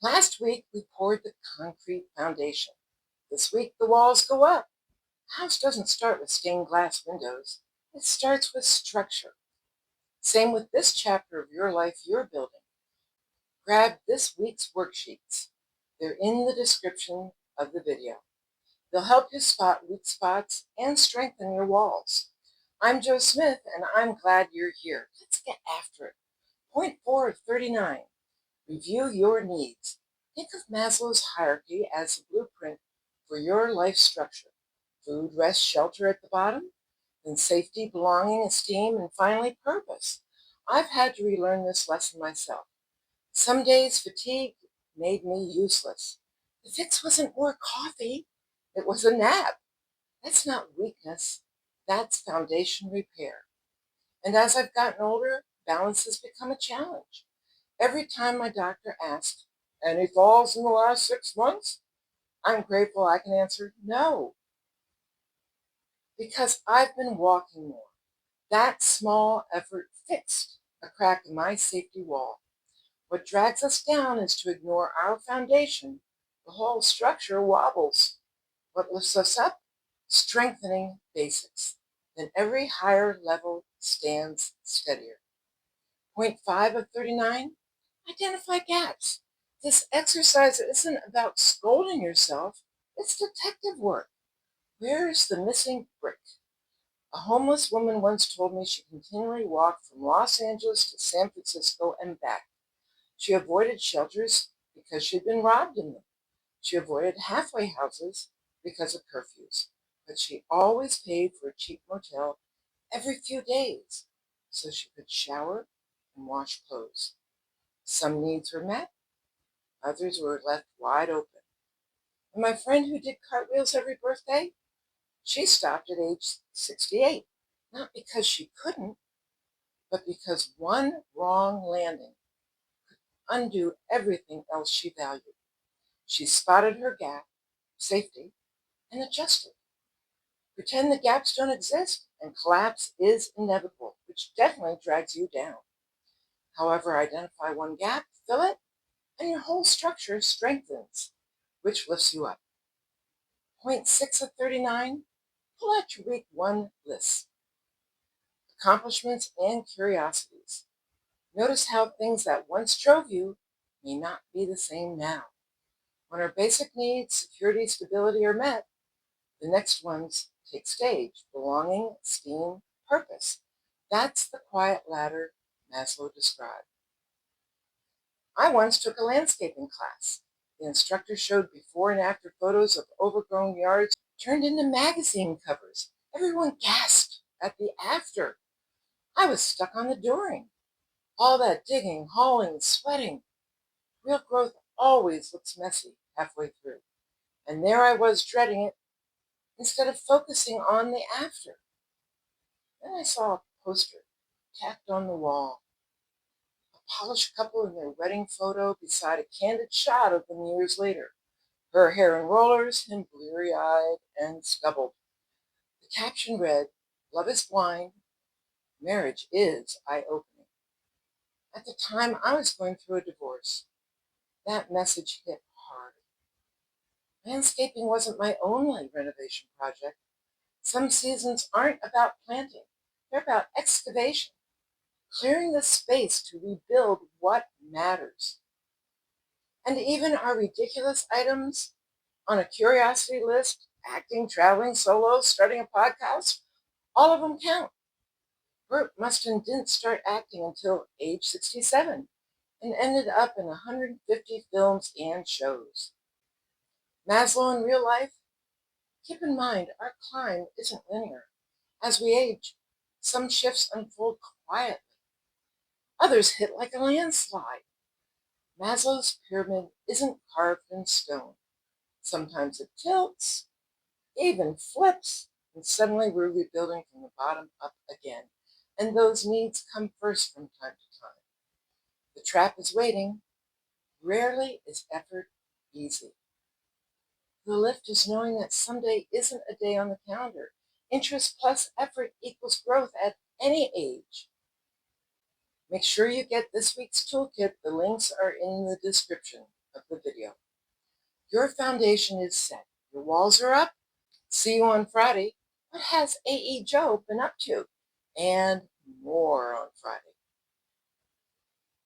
Last week, we poured the concrete foundation. This week, the walls go up. House doesn't start with stained glass windows. It starts with structure. Same with this chapter of your life you're building. Grab this week's worksheets. They're in the description of the video. They'll help you spot weak spots and strengthen your walls. I'm Joe Smith, and I'm glad you're here. Let's get after it. Point 4 of 39. Review your needs. Think of Maslow's hierarchy as a blueprint for your life structure. Food, rest, shelter at the bottom, then safety, belonging, esteem, and finally purpose. I've had to relearn this lesson myself. Some days fatigue made me useless. The fix wasn't more coffee, it was a nap. That's not weakness, that's foundation repair. And as I've gotten older, balance has become a challenge. Every time my doctor asked, "Any falls in the last 6 months?" I'm grateful I can answer no, because I've been walking more. That small effort fixed a crack in my safety wall. What drags us down is to ignore our foundation. The whole structure wobbles. What lifts us up? Strengthening basics. Then every higher level stands steadier. Point 5 of 39. Identify gaps. This exercise isn't about scolding yourself, it's detective work. Where's the missing brick? A homeless woman once told me she continually walked from Los Angeles to San Francisco and back. She avoided shelters because she'd been robbed in them. She avoided halfway houses because of curfews. But she always paid for a cheap motel every few days so she could shower and wash clothes. Some needs were met, others were left wide open. And my friend who did cartwheels every birthday, she stopped at age 68, not because she couldn't, but because one wrong landing could undo everything else she valued. She spotted her gap, safety, and adjusted. Pretend the gaps don't exist, and collapse is inevitable, which definitely drags you down. However, identify one gap, fill it, and your whole structure strengthens, which lifts you up. Point 6 of 39, pull out your week 1 list. Accomplishments and curiosities. Notice how things that once drove you may not be the same now. When our basic needs, security, stability are met, the next ones take stage: belonging, esteem, purpose. That's the quiet ladder Maslow described. I once took a landscaping class. The instructor showed before and after photos of overgrown yards turned into magazine covers. Everyone gasped at the after. I was stuck on the during. All that digging, hauling, sweating. Real growth always looks messy halfway through. And there I was dreading it instead of focusing on the after. Then I saw a poster tacked on the wall. A polished couple in their wedding photo beside a candid shot of them years later. Her hair in rollers, him bleary-eyed and stubbled. The caption read, "Love is blind, marriage is eye-opening." At the time, I was going through a divorce. That message hit hard. Landscaping wasn't my only renovation project. Some seasons aren't about planting. They're about excavation, clearing the space to rebuild what matters. And even our ridiculous items on a curiosity list, acting, traveling, solo, starting a podcast, all of them count. Burt Mustin didn't start acting until age 67 and ended up in 150 films and shows. Maslow in real life? Keep in mind, our climb isn't linear. As we age, some shifts unfold quietly. Others hit like a landslide. Maslow's pyramid isn't carved in stone. Sometimes it tilts, even flips, and suddenly we're rebuilding from the bottom up again. And those needs come first from time to time. The trap is waiting. Rarely is effort easy. The lift is knowing that someday isn't a day on the calendar. Interest plus effort equals growth at any age. Make sure you get this week's toolkit. The links are in the description of the video. Your foundation is set. Your walls are up. See you on Friday. What has 𝐴𝐸𝐲 been up to? And more on Friday.